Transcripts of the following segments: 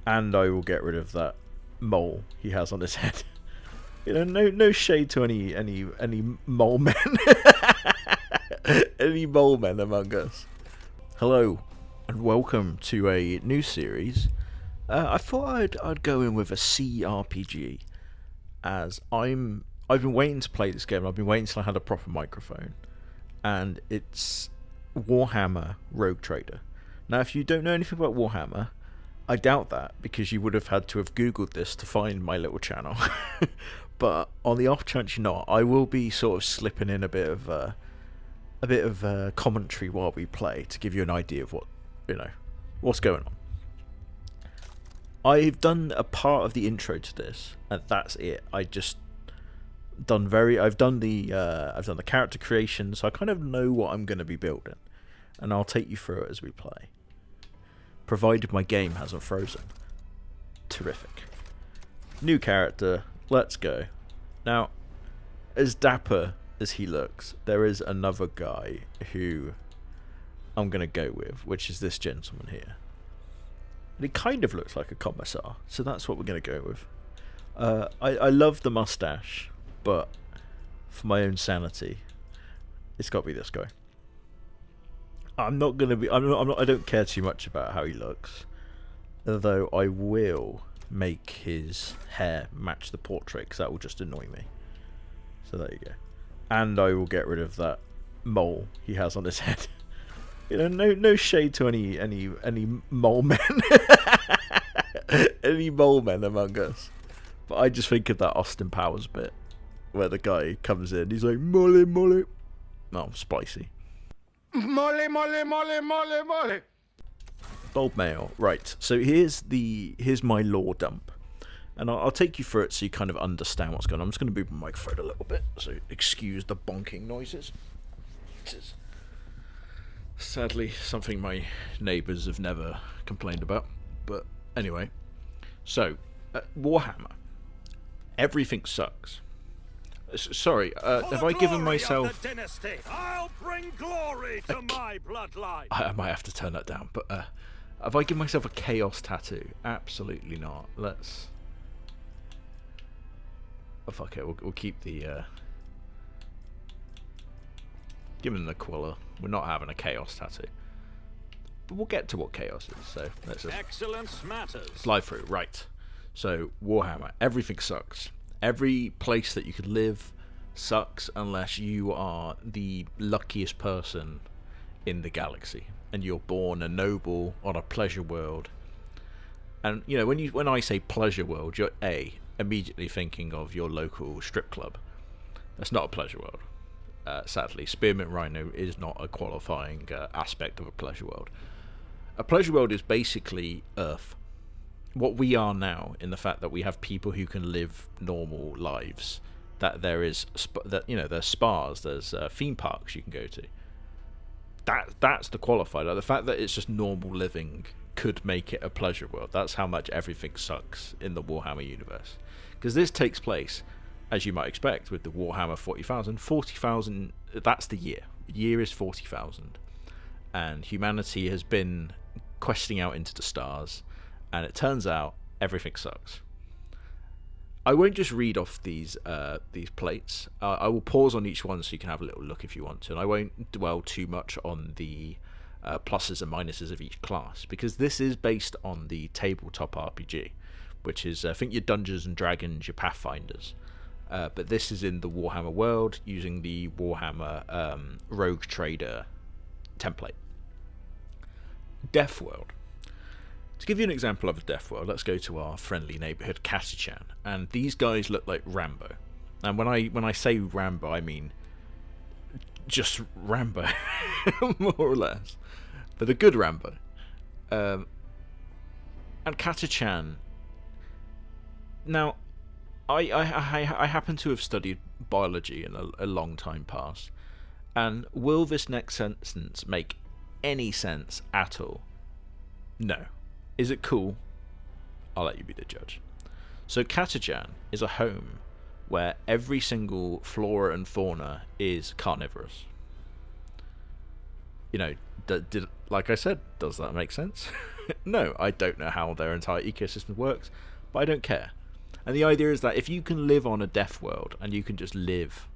And I will get rid of that mole he has on his head. No shade to any mole men, any mole men among us. Hello, and welcome to a new series. I thought I'd go in with a CRPG, as I've been waiting to play this game. I've been waiting till I had a proper microphone, and it's Warhammer Rogue Trader. Now, if you don't know anything about Warhammer, I doubt that, because you would have had to have googled this to find my little channel. But on the off chance you're not, I will be sort of slipping in a bit of commentary while we play to give you an idea of what's going on. I've done a part of the intro to this, and that's it. I've done the character creation, so I kind of know what I'm going to be building, and I'll take you through it as we play. Provided my game hasn't frozen. Terrific. New character, let's go. Now, as dapper as he looks, there is another guy who I'm going to go with, which is this gentleman here. And he kind of looks like a commissar, so that's what we're going to go with. I love the mustache, but for my own sanity, it's got to be this guy. I don't care too much about how he looks, although I will make his hair match the portrait, because that will just annoy me. So there you go. And I will get rid of that mole he has on his head. No shade to any mole men, any mole men among us. But I just think of that Austin Powers bit where the guy comes in, he's like, "Molly, molly." Oh, spicy. Molly, molly, molly, molly, molly. Bold male. Right, so here's my lore dump. And I'll take you through it so you kind of understand what's going on. I'm just going to move my microphone a little bit, so excuse the bonking noises. This is sadly something my neighbours have never complained about. But anyway, so Warhammer. Everything sucks. Sorry, have I given myself... I'll bring glory to my bloodline. I might have to turn that down, but have I given myself a chaos tattoo? Absolutely not. Let's... Oh, fuck it, we'll keep the... Give him the Quilla. We're not having a chaos tattoo. But we'll get to what chaos is, so let's just... Excellence matters. Fly through, right. So, Warhammer. Everything sucks. Every place that you could live sucks unless you are the luckiest person in the galaxy and you're born a noble on a pleasure world. And when I say pleasure world, you're immediately thinking of your local strip club. That's not a pleasure world. Sadly, Spearmint Rhino is not a qualifying aspect of a pleasure world. A pleasure world is basically Earth. What we are now, in the fact that we have people who can live normal lives, that there's spas, there's theme parks you can go to. That's the qualifier. Like, the fact that it's just normal living could make it a pleasure world. That's how much everything sucks in the Warhammer universe. Because this takes place, as you might expect, with the Warhammer 40,000. 40,000, that's the year. Year is 40,000. And humanity has been questing out into the stars. And it turns out everything sucks. I won't just read off these plates. I will pause on each one so you can have a little look if you want to. And I won't dwell too much on the pluses and minuses of each class, because this is based on the tabletop RPG, which is, I think, your Dungeons and Dragons, your Pathfinders. But this is in the Warhammer world using the Warhammer Rogue Trader template. Death World. To give you an example of a death world, let's go to our friendly neighbourhood, Kassichan, and these guys look like Rambo. And when I say Rambo, I mean just Rambo, more or less, but a good Rambo. And Kassichan. Now, I happen to have studied biology in a long time past, and will this next sentence make any sense at all? No. Is it cool? I'll let you be the judge. So Kassichan is a home where every single flora and fauna is carnivorous. You know, like I said, does that make sense? No, I don't know how their entire ecosystem works, but I don't care. And the idea is that if you can live on a death world and you can just live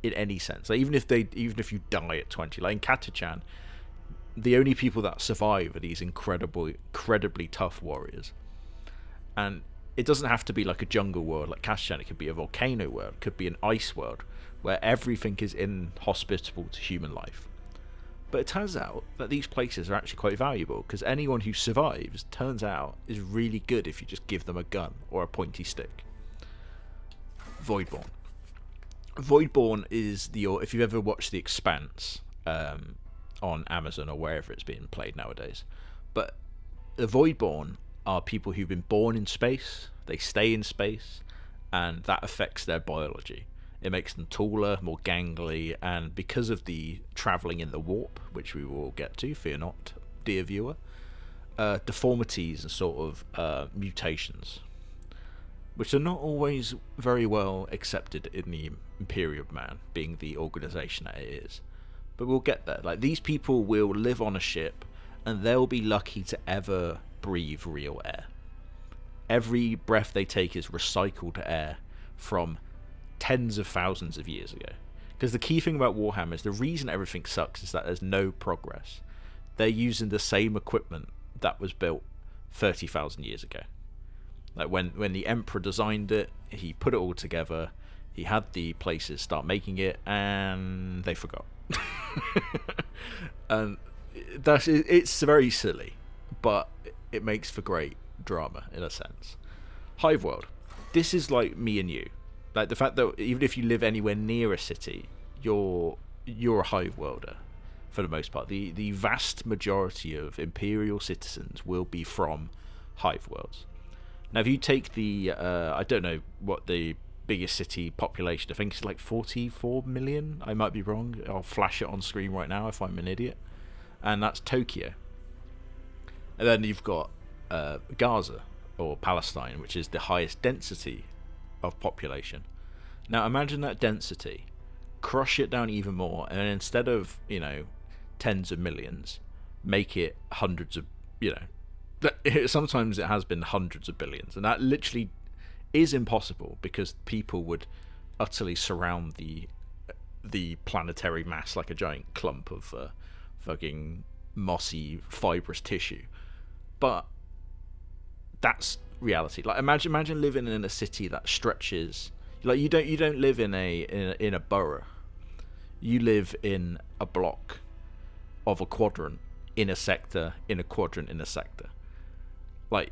in any sense, like even if you die at 20, like in Katachan, the only people that survive are these incredibly tough warriors. And it doesn't have to be like a jungle world like Katachan. It could be a volcano world, it could be an ice world where everything is inhospitable to human life. But it turns out that these places are actually quite valuable, because anyone who survives, turns out, is really good if you just give them a gun or a pointy stick. Voidborn. Voidborn is if you've ever watched The Expanse on Amazon or wherever it's being played nowadays. But the Voidborn are people who've been born in space, they stay in space, and that affects their biology. It makes them taller, more gangly, and because of the travelling in the warp, which we will get to, fear not, dear viewer, deformities and sort of mutations, which are not always very well accepted in the Imperium, man, being the organisation that it is. But we'll get there. Like, these people will live on a ship, and they'll be lucky to ever breathe real air. Every breath they take is recycled air from tens of thousands of years ago. Because the key thing about Warhammer is the reason everything sucks is that there's no progress. They're using the same equipment that was built 30,000 years ago. Like when the Emperor designed it, he put it all together, he had the places start making it, and they forgot. And it's very silly, but it makes for great drama in a sense. Hive World. This is like me and you. Like the fact that even if you live anywhere near a city, you're a hive worlder for the most part. The vast majority of Imperial citizens will be from hive worlds. Now, if you take the I don't know what the biggest city population, I think it's like 44 million. I might be wrong. I'll flash it on screen right now if I'm an idiot. And that's Tokyo. And then you've got Gaza or Palestine, which is the highest density of population. Now imagine that density, crush it down even more, and instead of tens of millions, make it hundreds of sometimes it has been hundreds of billions, and that literally is impossible because people would utterly surround the planetary mass like a giant clump of fucking mossy fibrous tissue. But that's reality. Like imagine living in a city that stretches. Like you don't live in a borough. You live in a block of a quadrant in a sector in a quadrant in a sector. Like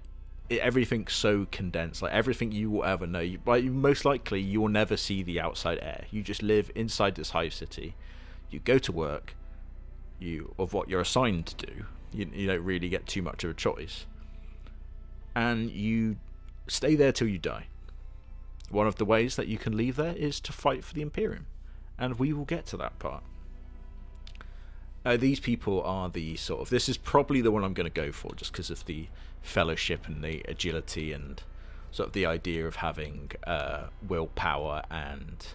everything's so condensed. Like everything you will ever know. Most likely you will never see the outside air. You just live inside this hive city. You go to work. Of what you're assigned to do. You don't really get too much of a choice. And you stay there till you die. One of the ways that you can leave there is to fight for the Imperium, and we will get to that part. These people are the sort of... This is probably the one I'm going to go for, just because of the fellowship and the agility and sort of the idea of having willpower and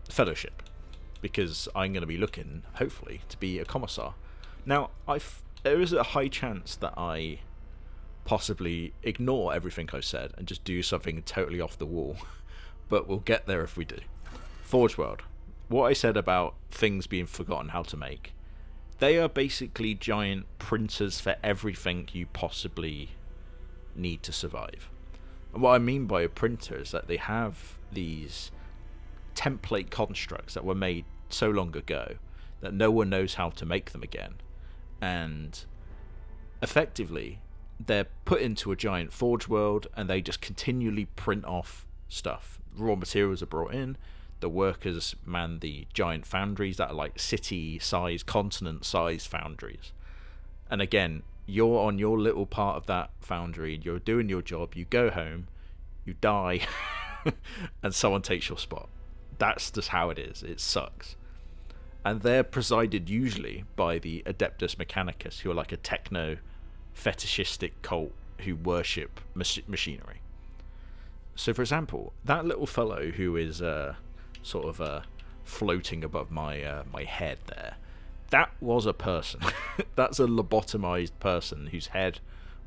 fellowship, because I'm going to be looking, hopefully, to be a commissar. Now, there is a high chance that I possibly ignore everything I've said and just do something totally off the wall, but we'll get there if we do. Forge World. What I said about things being forgotten how to make, they are basically giant printers for everything you possibly need to survive. And what I mean by a printer is that they have these template constructs that were made so long ago that no one knows how to make them again, and effectively they're put into a giant forge world and they just continually print off stuff. Raw materials are brought in, the workers man the giant foundries that are like city size, continent size foundries, and again you're on your little part of that foundry, you're doing your job, you go home, you die and someone takes your spot. That's just how it is. It sucks. And they're presided usually by the Adeptus Mechanicus, who are like a techno fetishistic cult who worship machinery. So for example, that little fellow who is sort of floating above my head there, that was a person. That's a lobotomized person whose head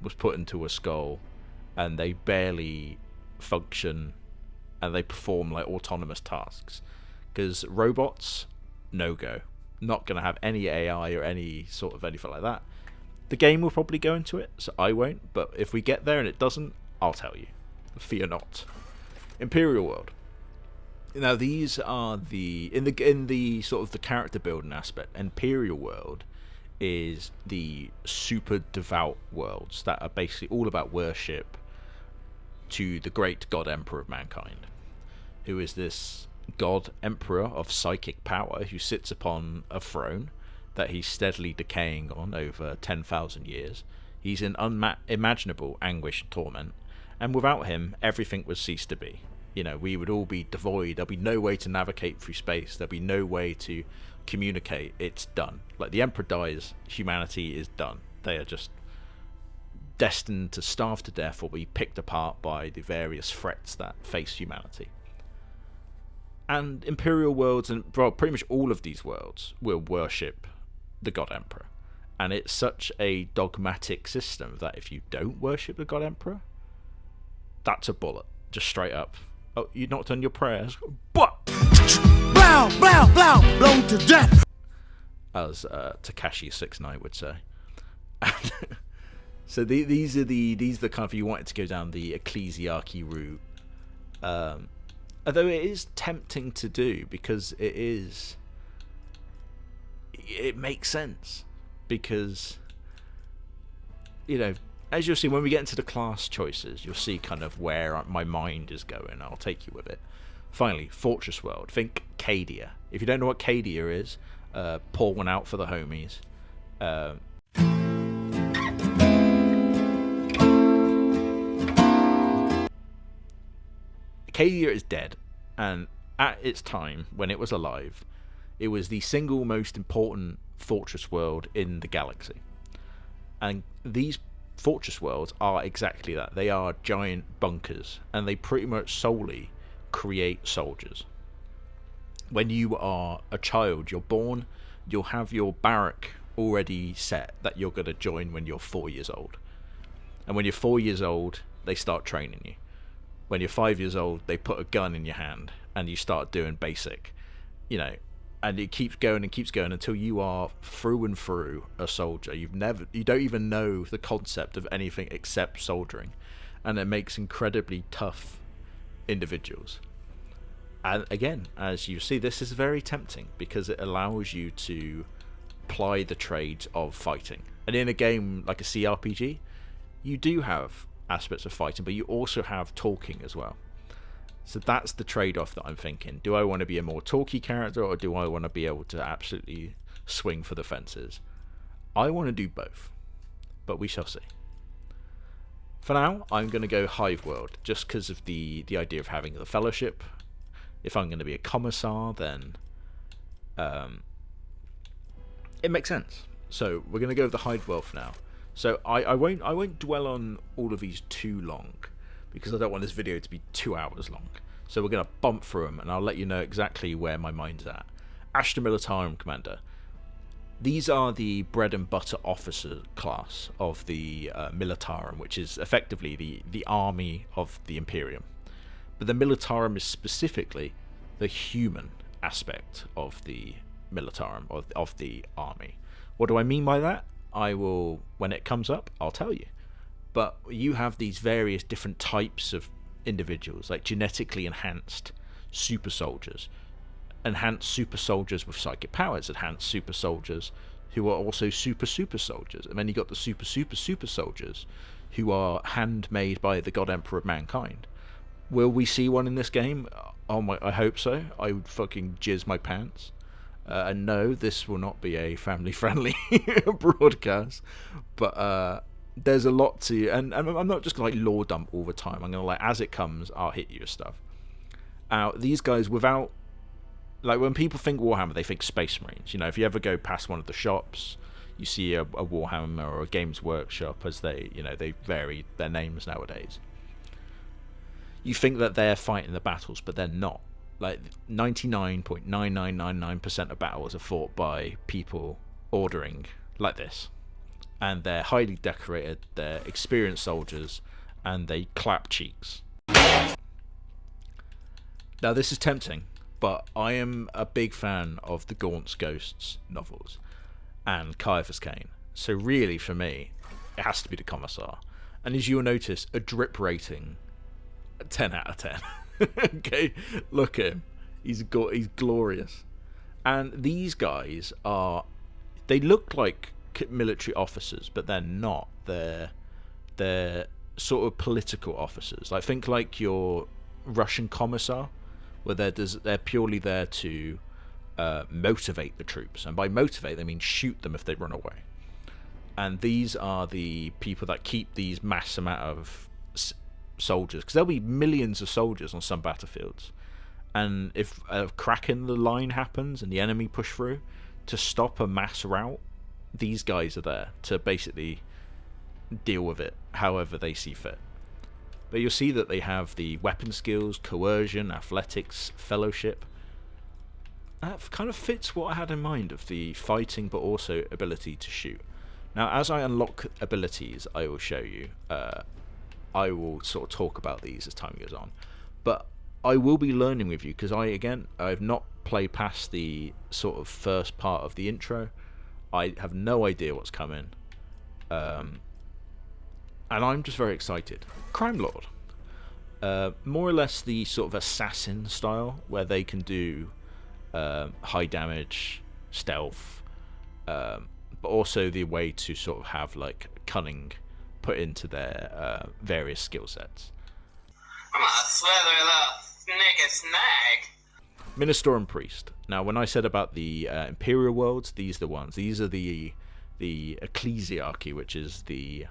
was put into a skull, and they barely function, and they perform like autonomous tasks. Because robots, no go. Not going to have any AI or any sort of anything like that. The game will probably go into it, so I won't. But if we get there and it doesn't, I'll tell you. Fear not. Imperial World. Now these are in the sort of the character building aspect. Imperial World is the super devout worlds that are basically all about worship to the great God Emperor of mankind, who is this God Emperor of psychic power who sits upon a throne that he's steadily decaying on over 10,000 years. He's in unimaginable anguish and torment, and without him, everything would cease to be. You know, we would all be devoid. There'll be no way to navigate through space. There'll be no way to communicate. It's done. Like, the Emperor dies, humanity is done. They are just destined to starve to death or be picked apart by the various threats that face humanity. And Imperial worlds, and well, pretty much all of these worlds, will worship the God Emperor. And it's such a dogmatic system that if you don't worship the God Emperor, that's a bullet. Just straight up. Oh, you've not done your prayers? But Blow, blow, blow, blown to death. As Takashi 69 would say. So these are the kind of, you wanted to go down the ecclesiarchy route. Although it is tempting to do, because it makes sense, because, you know, as you'll see when we get into the class choices, you'll see kind of where my mind is going. I'll take you with it. Finally, Fortress World. Think Cadia. If you don't know what Cadia is, pour one out for the homies. Cadia is dead, and at its time, when it was alive, it was the single most important fortress world in the galaxy. And these fortress worlds are exactly that. They are giant bunkers, and they pretty much solely create soldiers. When you are a child, you're born, you'll have your barrack already set that you're going to join when you're 4 years old. And when you're 4 years old, they start training you. When you're 5 years old, they put a gun in your hand and you start doing basic, you know, and it keeps going until you are through and through a soldier. You don't even know the concept of anything except soldiering, and it makes incredibly tough individuals. And again, as you see, this is very tempting because it allows you to ply the trades of fighting. And in a game like a CRPG, you do have aspects of fighting, but you also have talking as well. So that's the trade-off that I'm thinking. Do I want to be a more talky character, or do I want to be able to absolutely swing for the fences? I want to do both, but we shall see. For now, I'm going to go Hive World, just because of the idea of having the Fellowship. If I'm going to be a Commissar, then it makes sense. So we're going to go with the Hive World for now. So I won't dwell on all of these too long, because I don't want this video to be 2 hours long. So we're going to bump through them, and I'll let you know exactly where my mind's at. Ashta Militarum Commander. These are the bread and butter officer class of the Militarum, which is effectively the army of the Imperium. But the Militarum is specifically the human aspect of the Militarum, of the army. What do I mean by that? I will, when it comes up, I'll tell you. But you have these various different types of individuals, like genetically enhanced super soldiers, enhanced super soldiers with psychic powers, enhanced super soldiers who are also super soldiers, and then you got the super soldiers who are handmade by the God Emperor of mankind. Will we see one in this game? Oh my, I hope so. I would fucking jizz my pants. And no, this will not be a family-friendly broadcast, but there's a lot to, and I'm not just gonna like lore dump all the time. I'm gonna, like, as it comes, I'll hit you with stuff. These guys, without, like, when people think Warhammer, they think Space Marines. You know, if you ever go past one of the shops, you see a Warhammer or a Games Workshop, as they vary their names nowadays. You think that they're fighting the battles, but they're not. Like, 99.9999% of battles are fought by people ordering like this, and they're highly decorated, they're experienced soldiers, and they clap cheeks. Now this is tempting, but I am a big fan of the Gaunt's Ghosts novels and Caiaphas Cain, so really for me it has to be the Commissar. And as you'll notice, a drip rating 10 out of 10. Okay, look at him, he's glorious. And these guys they look like military officers, but they're not. They're sort of political officers. Like, think like your Russian commissar, where they're purely there to motivate the troops, and by motivate they mean shoot them if they run away. And these are the people that keep these mass amount of soldiers, because there'll be millions of soldiers on some battlefields, and if a crack in the line happens and the enemy push through to stop a mass rout, these guys are there to basically deal with it however they see fit. But you'll see that they have the weapon skills, coercion, athletics, fellowship. That kind of fits what I had in mind of the fighting, but also ability to shoot. Now, as I unlock abilities, I will show you. I will sort of talk about these as time goes on. But I will be learning with you, because I've not played past the sort of first part of the intro. I have no idea what's coming. And I'm just very excited. Crime Lord. More or less the sort of assassin style, where they can do high damage, stealth, but also the way to sort of have like cunning put into their various skill sets. I'm gonna slither the nigga snag. Minister and Priest. Now, when I said about the Imperial worlds, these are the ones. These are the ecclesiarchy, which is the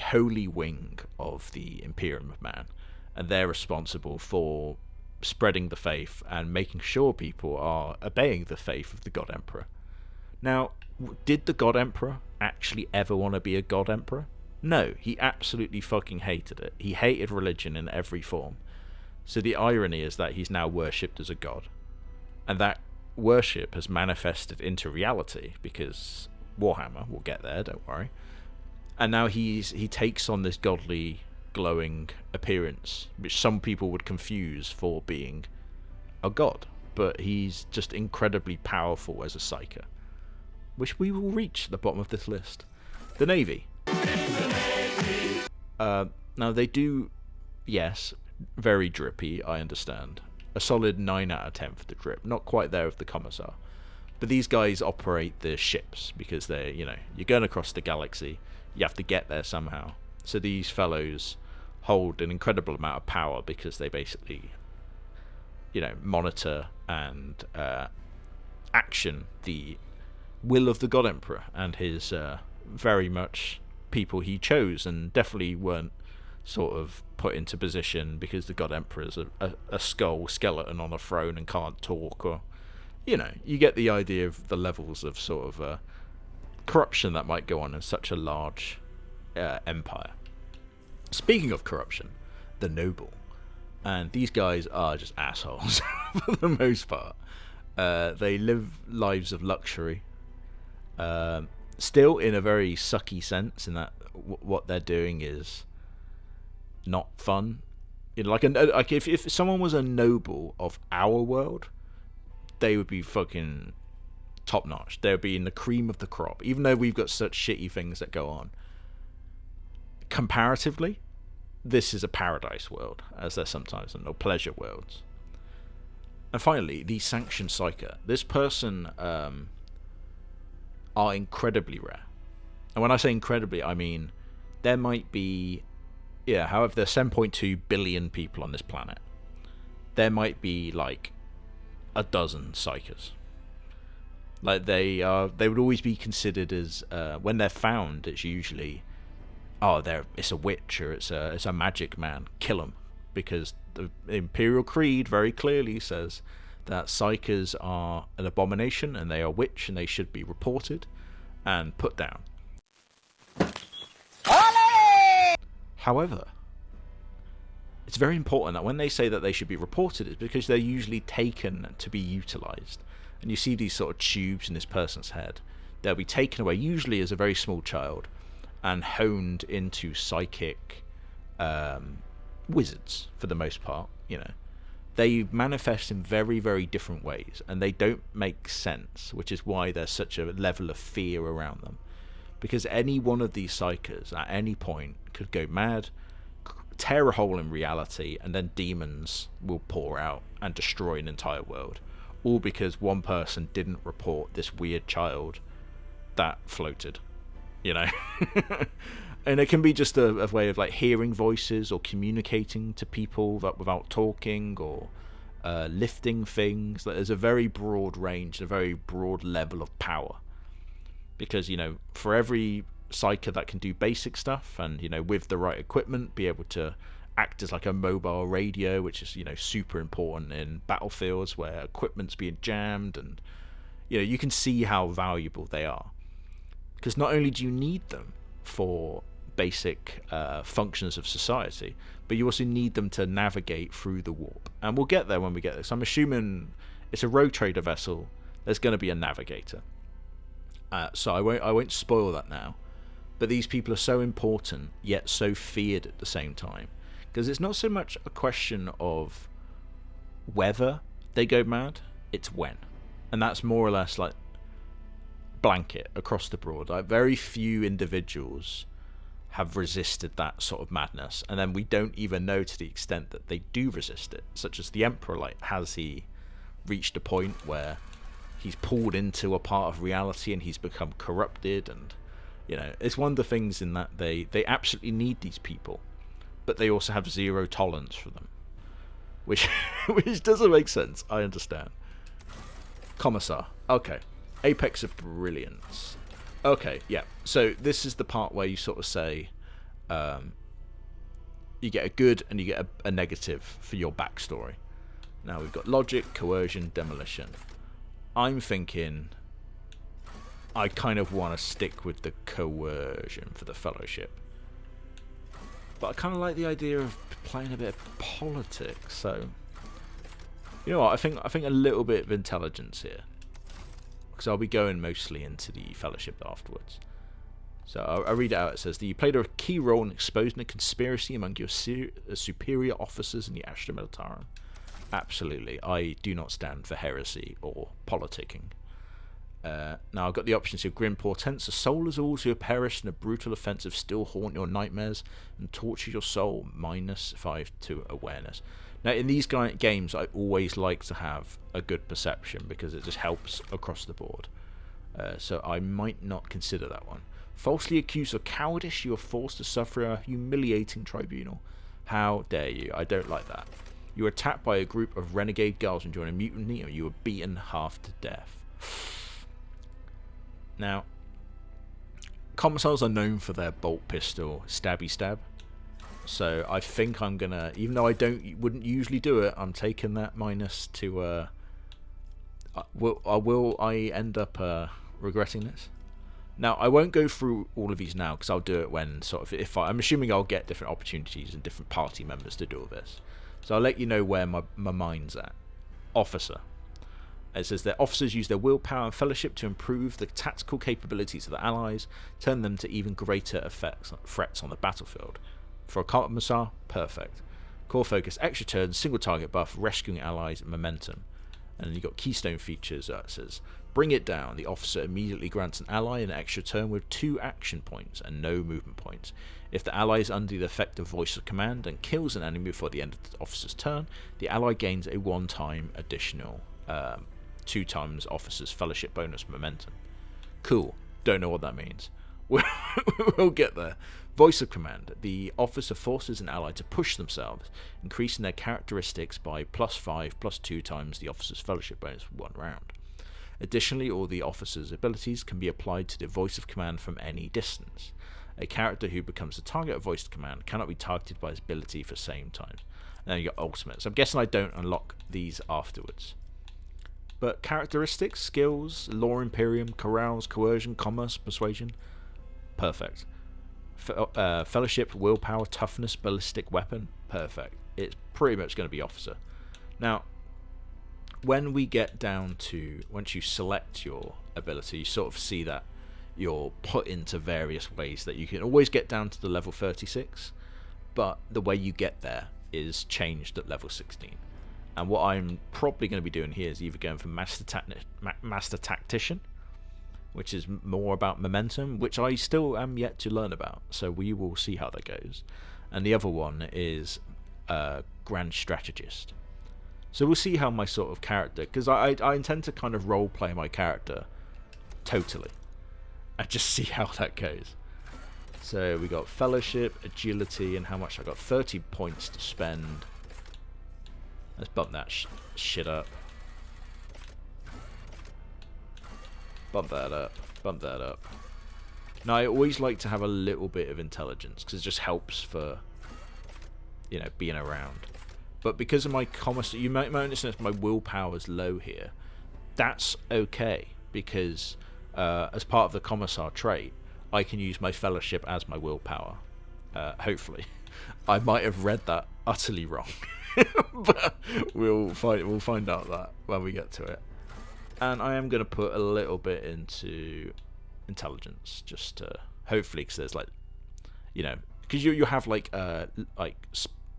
holy wing of the Imperium of Man, and they're responsible for spreading the faith and making sure people are obeying the faith of the God Emperor. Now, did the God Emperor actually ever want to be a God Emperor? No, he absolutely fucking hated it. He hated religion in every form. So the irony is that he's now worshipped as a god, and that worship has manifested into reality because Warhammer will get there, don't worry. And now he takes on this godly, glowing appearance, which some people would confuse for being a god, but he's just incredibly powerful as a psyker, which we will reach at the bottom of this list. The Navy. Now they do, yes, very drippy, I understand. A solid 9 out of 10 for the drip. Not quite there with the Commissar. But these guys operate the ships because they're, you're going across the galaxy. You have to get there somehow. So these fellows hold an incredible amount of power because they basically, monitor and action the will of the God Emperor and his very much people he chose, and definitely weren't sort of put into position because the God Emperor is a skeleton on a throne and can't talk, or you get the idea of the levels of sort of corruption that might go on in such a large empire. Speaking of corruption, the Noble, and these guys are just assholes for the most part. They live lives of luxury, still in a very sucky sense, in that what they're doing is not fun. Like if someone was a noble of our world, they would be fucking top notch. They would be in the cream of the crop, even though we've got such shitty things that go on. Comparatively, this is a paradise world, as they're sometimes in, or pleasure worlds. And finally, the sanctioned psyker. This person are incredibly rare. And when I say incredibly, I mean there might be, however, there's 7.2 billion people on this planet. There might be like a dozen psychers. Like they would always be considered as when they're found, it's usually it's a witch or it's a magic man. Kill them, because the Imperial Creed very clearly says that psychers are an abomination and they are witch and they should be reported and put down. However, it's very important that when they say that they should be reported, it's because they're usually taken to be utilized. And you see these sort of tubes in this person's head they'll be taken away, usually as a very small child, and honed into psychic wizards for the most part. They manifest in very, very different ways, and they don't make sense, which is why there's such a level of fear around them. Because any one of these psychers at any point could go mad, tear a hole in reality, and then demons will pour out and destroy an entire world. All because one person didn't report this weird child that floated. And it can be just a way of like hearing voices or communicating to people without talking, or lifting things. There's a very broad range, a very broad level of power. Because, for every psyker that can do basic stuff and, with the right equipment, be able to act as like a mobile radio, which is, super important in battlefields where equipment's being jammed, and, you can see how valuable they are. Because not only do you need them for basic functions of society, but you also need them to navigate through the warp. And we'll get there when we get there. So I'm assuming it's a rogue trader vessel. There's going to be a navigator. So I won't spoil that now. But these people are so important, yet so feared at the same time. Because it's not so much a question of whether they go mad, it's when. And that's more or less like blanket across the board. Like, very few individuals have resisted that sort of madness, and then we don't even know to the extent that they do resist it, such as the Emperor. Like, has he reached a point where he's pulled into a part of reality and he's become corrupted? And it's one of the things in that they absolutely need these people, but they also have zero tolerance for them, which doesn't make sense. I understand. Commissar, okay. Apex of brilliance. Okay, yeah. So this is the part where you sort of say you get a good and you get a negative for your backstory. Now we've got logic, coercion, demolition. I'm thinking I kind of want to stick with the coercion for the Fellowship. But I kind of like the idea of playing a bit of politics. So, you know what? I think a little bit of intelligence here. Because I'll be going mostly into the Fellowship afterwards. So I'll read it out. It says that you played a key role in exposing a conspiracy among your superior officers in the Astra Militarum. Absolutely. I do not stand for heresy or politicking. Now I've got the options here. Grim portents. The soulless who have perished in a brutal offensive still haunt your nightmares and torture your soul. -5 to awareness. Now, in these games, I always like to have a good perception because it just helps across the board. So I might not consider that one. Falsely accused of cowardice, you are forced to suffer a humiliating tribunal. How dare you? I don't like that. You were attacked by a group of renegade girls and joined a mutiny, and you were beaten half to death. Now, commissars are known for their bolt pistol stabby stab. So I think I'm gonna, even though I wouldn't usually do it, I'm taking that minus to. Will I end up regretting this? Now I won't go through all of these now because I'll do it when sort of I'm assuming I'll get different opportunities and different party members to do all this. So I'll let you know where my mind's at. Officer. It says that officers use their willpower and fellowship to improve the tactical capabilities of the allies, turn them to even greater threats on the battlefield. For a commissar, perfect. Core focus, extra turns, single target buff, rescuing allies, and momentum. And then you've got keystone features. It says, bring it down. The officer immediately grants an ally an extra turn with 2 action points and no movement points. If the ally is under the effect of voice of command and kills an enemy before the end of the officer's turn, the ally gains a 1-time additional 2 times officer's fellowship bonus momentum. Cool. Don't know what that means. We'll get there. Voice of command. The officer forces an ally to push themselves, increasing their characteristics by +5, +2 times the officer's fellowship bonus for 1 round. Additionally, all the officer's abilities can be applied to the voice of command from any distance. A character who becomes the target of voice of command cannot be targeted by his ability for the same time. And then you got ultimate. So I'm guessing I don't unlock these afterwards. But characteristics, skills, law, Imperium, carouse, coercion, commerce, persuasion, perfect. Fellowship, willpower, toughness, ballistic weapon, perfect. It's pretty much going to be officer. Now, when we get down to, once you select your ability, you sort of see that you're put into various ways that you can always get down to the level 36, but the way you get there is changed at level 16. And what I'm probably going to be doing here is either going for Master Tactician, which is more about momentum, which I still am yet to learn about, so we will see how that goes. And the other one is Grand Strategist. So we'll see how my sort of character, because I intend to kind of role play my character totally, and just see how that goes. So we got Fellowship, Agility, and how much I got? 30 points to spend. Let's bump that shit up. Bump that up. Bump that up. Now, I always like to have a little bit of intelligence, because it just helps for, you know, being around. But because of my commissar, you might notice that my willpower's low here. That's okay, because as part of the commissar trait, I can use my fellowship as my willpower. Hopefully. I might have read that utterly wrong. But we'll find out that when we get to it. And I am going to put a little bit into intelligence, just to hopefully, because there's like, you know, because you have like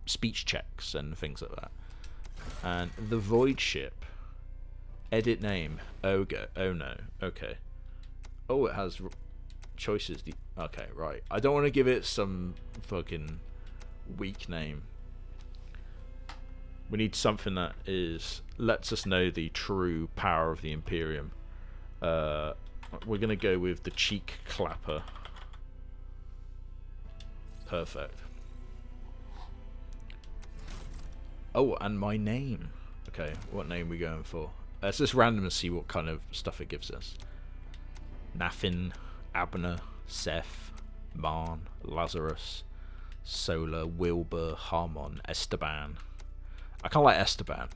speech checks and things like that. And the Void Ship, edit name, Ogre. Oh no, okay. Oh, it has choices. Okay, right. I don't want to give it some fucking weak name. We need something that lets us know the true power of the Imperium. We're gonna go with the Cheek Clapper. Perfect. Oh, and my name. Okay, what name are we going for? Let's just random and see what kind of stuff it gives us. Nafin, Abner, Seth, Marn, Lazarus, Solar, Wilbur, Harmon, Esteban. I kind of like Esteban.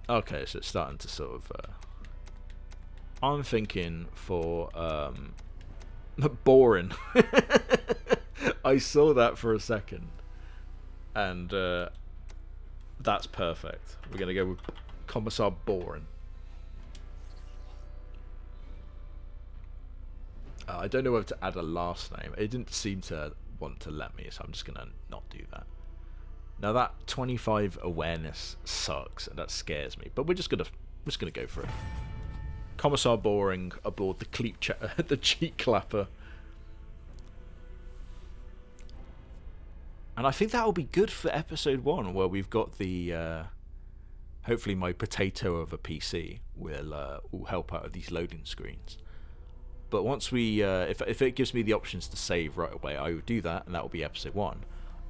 Okay, so it's starting to sort of... I'm thinking for Borin. I saw that for a second. And that's perfect. We're going to go with Commissar Borin. I don't know whether to add a last name. It didn't seem to want to let me, so I'm just going to not do that. Now that 25 awareness sucks, and that scares me. But we're just gonna go for it. Commissar Boring aboard the Cheek Clapper. And I think that will be good for episode 1, where we've got the hopefully my potato of a PC will help out with these loading screens. But once we if it gives me the options to save right away, I will do that, and that will be episode 1.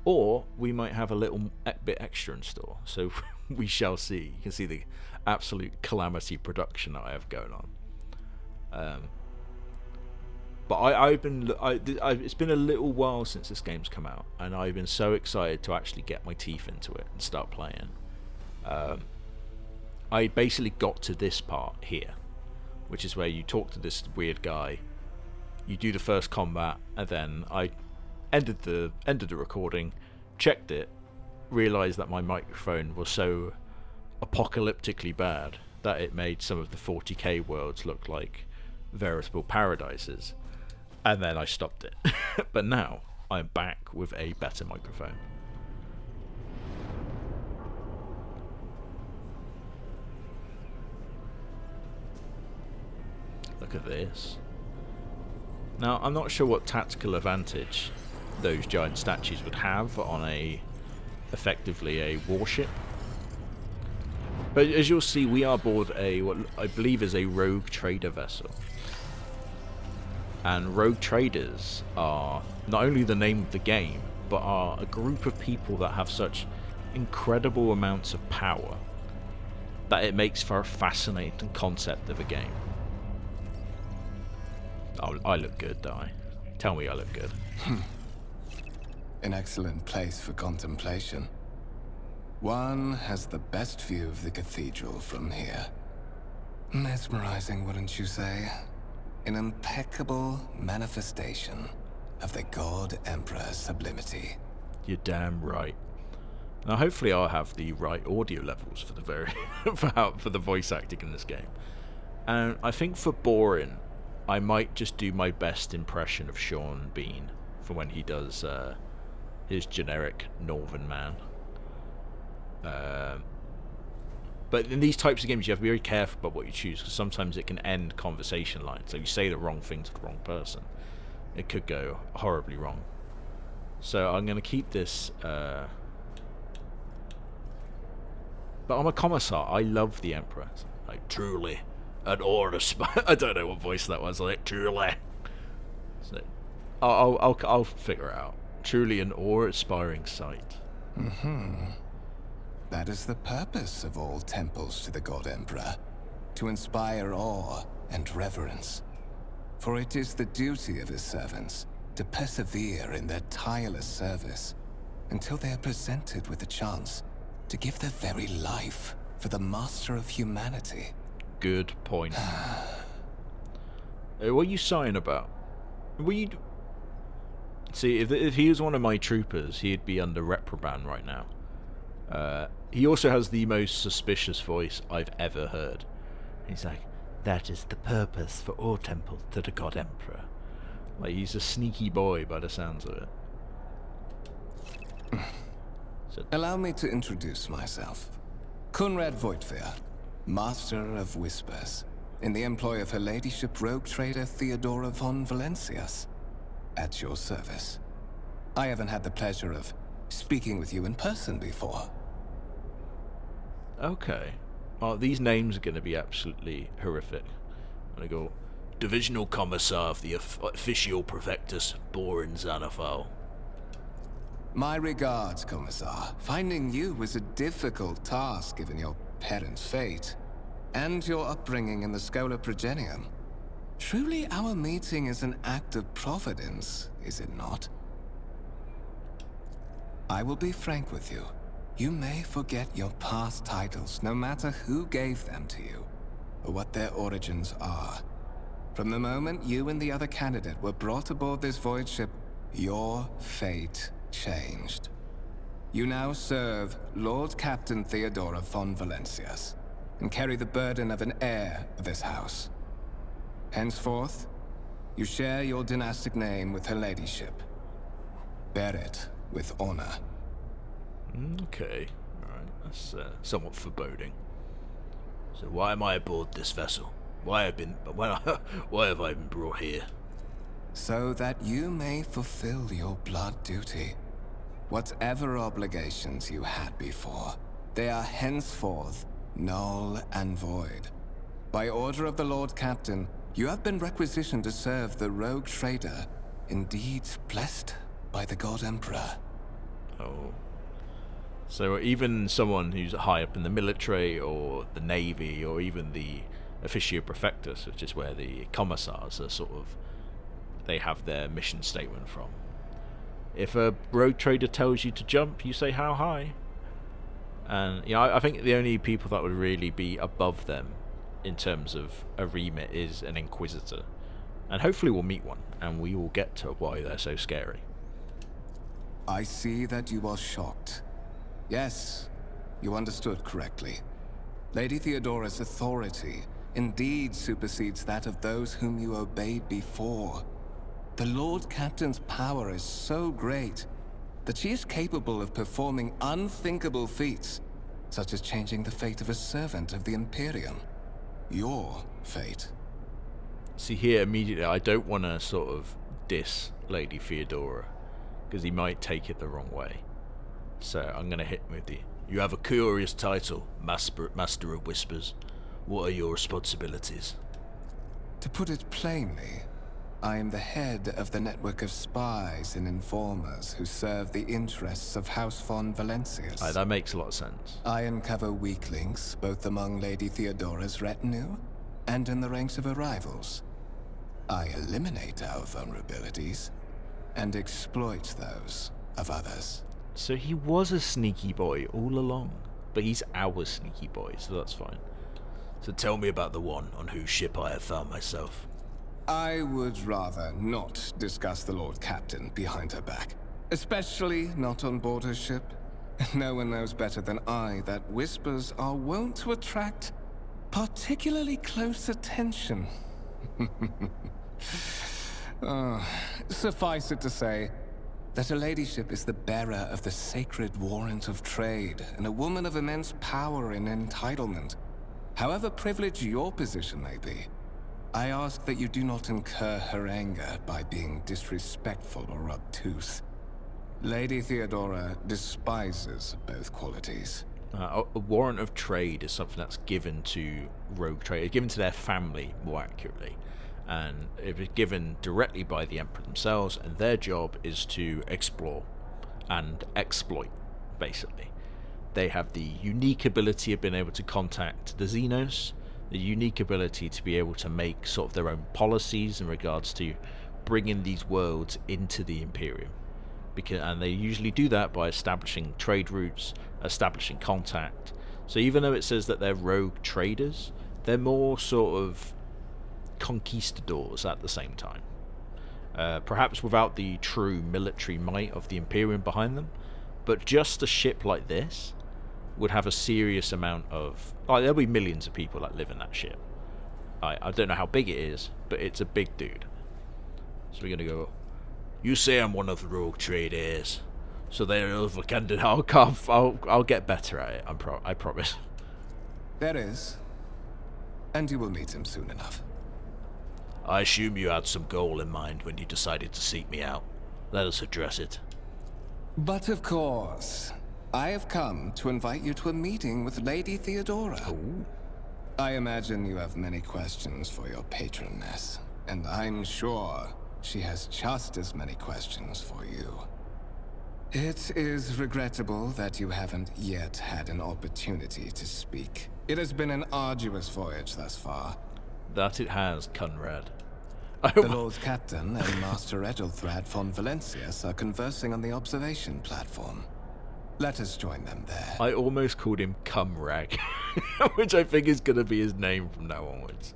Or we might have a little bit extra in store. So we shall see. You can see the absolute calamity production that I have going on. But it's been a little while since this game's come out, and I've been so excited to actually get my teeth into it and start playing. I basically got to this part here, which is where you talk to this weird guy, you do the first combat, and then I ended the recording, checked it, realised that my microphone was so apocalyptically bad that it made some of the 40k worlds look like veritable paradises, and then I stopped it. But now I'm back with a better microphone. Look at this. Now, I'm not sure what tactical advantage those giant statues would have on effectively a warship. But as you'll see, we are aboard what I believe is a rogue trader vessel. And rogue traders are not only the name of the game, but are a group of people that have such incredible amounts of power that it makes for a fascinating concept of a game. Oh, I look good, don't I? Tell me I look good. An excellent place for contemplation. One has the best view of the cathedral from here. Mesmerizing, wouldn't you say? An impeccable manifestation of the God Emperor's sublimity. You're damn right. Now, hopefully, I'll have the right audio levels for the for the voice acting in this game. And I think for Borin, I might just do my best impression of Sean Bean for when he does his generic Northern man. But in these types of games, you have to be very careful about what you choose, because sometimes it can end conversation lines. So you say the wrong thing to the wrong person, it could go horribly wrong. So I'm going to keep this. But I'm a commissar. I love the Emperor. Like, truly, an order. I don't know what voice that was. Like, truly. So I'll figure it out. Truly, an awe-inspiring sight. That is the purpose of all temples to the God Emperor, to inspire awe and reverence. For it is the duty of his servants to persevere in their tireless service until they are presented with the chance to give their very life for the master of humanity. Good point. What are you sighing about? See, if he was one of my troopers, he'd be under reprimand right now. He also has the most suspicious voice I've ever heard. He's like, that is the purpose for all temples to the God Emperor. Like, he's a sneaky boy by the sounds of it. Allow me to introduce myself. Conrad Voigtveer, Master of Whispers, in the employ of Her Ladyship Rogue Trader Theodora von Valencias. At your service. I haven't had the pleasure of speaking with you in person before. Okay. Oh, these names are going to be absolutely horrific. I'm going to go, Divisional Commissar of the Official Prefectus, Borin Zanafal. My regards, Commissar. Finding you was a difficult task given your parents' fate, and your upbringing in the Schola Progenium. Truly our meeting is an act of providence, is it not? I will be frank with you. You may forget your past titles, no matter who gave them to you, or what their origins are. From the moment you and the other candidate were brought aboard this void ship, your fate changed. You now serve Lord Captain Theodora von Valencias, and carry the burden of an heir of this house. Henceforth, you share your dynastic name with Her Ladyship. Bear it with honor. Okay, alright, that's somewhat foreboding. So why am I aboard this vessel? Why have I been brought here? So that you may fulfill your blood duty. Whatever obligations you had before, they are henceforth null and void. By order of the Lord Captain, you have been requisitioned to serve the rogue trader, indeed blessed by the God Emperor. Oh. So even someone who's high up in the military or the navy or even the Officio Prefectus, which is where the commissars are they have their mission statement from. If a rogue trader tells you to jump, you say how high. And I think the only people that would really be above them in terms of a remit is an Inquisitor. And hopefully we'll meet one, and we will get to why they're so scary. I see that you are shocked. Yes, you understood correctly. Lady Theodora's authority indeed supersedes that of those whom you obeyed before. The Lord Captain's power is so great that she is capable of performing unthinkable feats, such as changing the fate of a servant of the Imperium. Your fate. See here, immediately, I don't want to sort of diss Lady Theodora, because he might take it the wrong way. So I'm going to hit him with you have a curious title, Master of Whispers. What are your responsibilities? To put it plainly, I am the head of the network of spies and informers who serve the interests of House von Valencias. Aye, that makes a lot of sense. I uncover weak links both among Lady Theodora's retinue and in the ranks of her rivals. I eliminate our vulnerabilities and exploit those of others. So he was a sneaky boy all along, but he's our sneaky boy, so that's fine. So tell me about the one on whose ship I have found myself. I would rather not discuss the Lord Captain behind her back, especially not on board her ship. No one knows better than I that whispers are wont to attract particularly close attention. Suffice it to say that her ladyship is the bearer of the sacred warrant of trade and a woman of immense power and entitlement. However privileged your position may be, I ask that you do not incur her anger by being disrespectful or obtuse. Lady Theodora despises both qualities. A warrant of trade is something that's given to rogue traders, given to their family, more accurately. And it was given directly by the Emperor themselves, and their job is to explore and exploit, basically. They have the unique ability of being able to contact the Xenos, the unique ability to be able to make sort of their own policies in regards to bringing these worlds into the Imperium. And they usually do that by establishing trade routes, establishing contact. So even though it says that they're rogue traders, they're more sort of conquistadors at the same time. Perhaps without the true military might of the Imperium behind them, but just a ship like this would have a serious amount of... there'll be millions of people that live in that ship. I don't know how big it is, but it's a big dude. So we're going to go... You say I'm one of the rogue traders, so they're overcandid. I'll get better at it, I promise. There is. And you will meet him soon enough. I assume you had some goal in mind when you decided to seek me out. Let us address it. But of course, I have come to invite you to a meeting with Lady Theodora. Ooh. I imagine you have many questions for your patroness, and I'm sure she has just as many questions for you. It is regrettable that you haven't yet had an opportunity to speak. It has been an arduous voyage thus far. That it has, Conrad. The Lord's Captain and Master Edelthrad von Valencius are conversing on the observation platform. Let us join them there. I almost called him Cumrag, which I think is going to be his name from now onwards.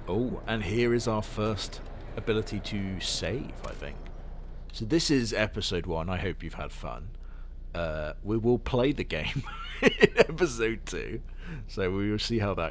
Oh, and here is our first ability to save, I think. So this is episode 1. I hope you've had fun. We will play the game in episode 2. So we will see how that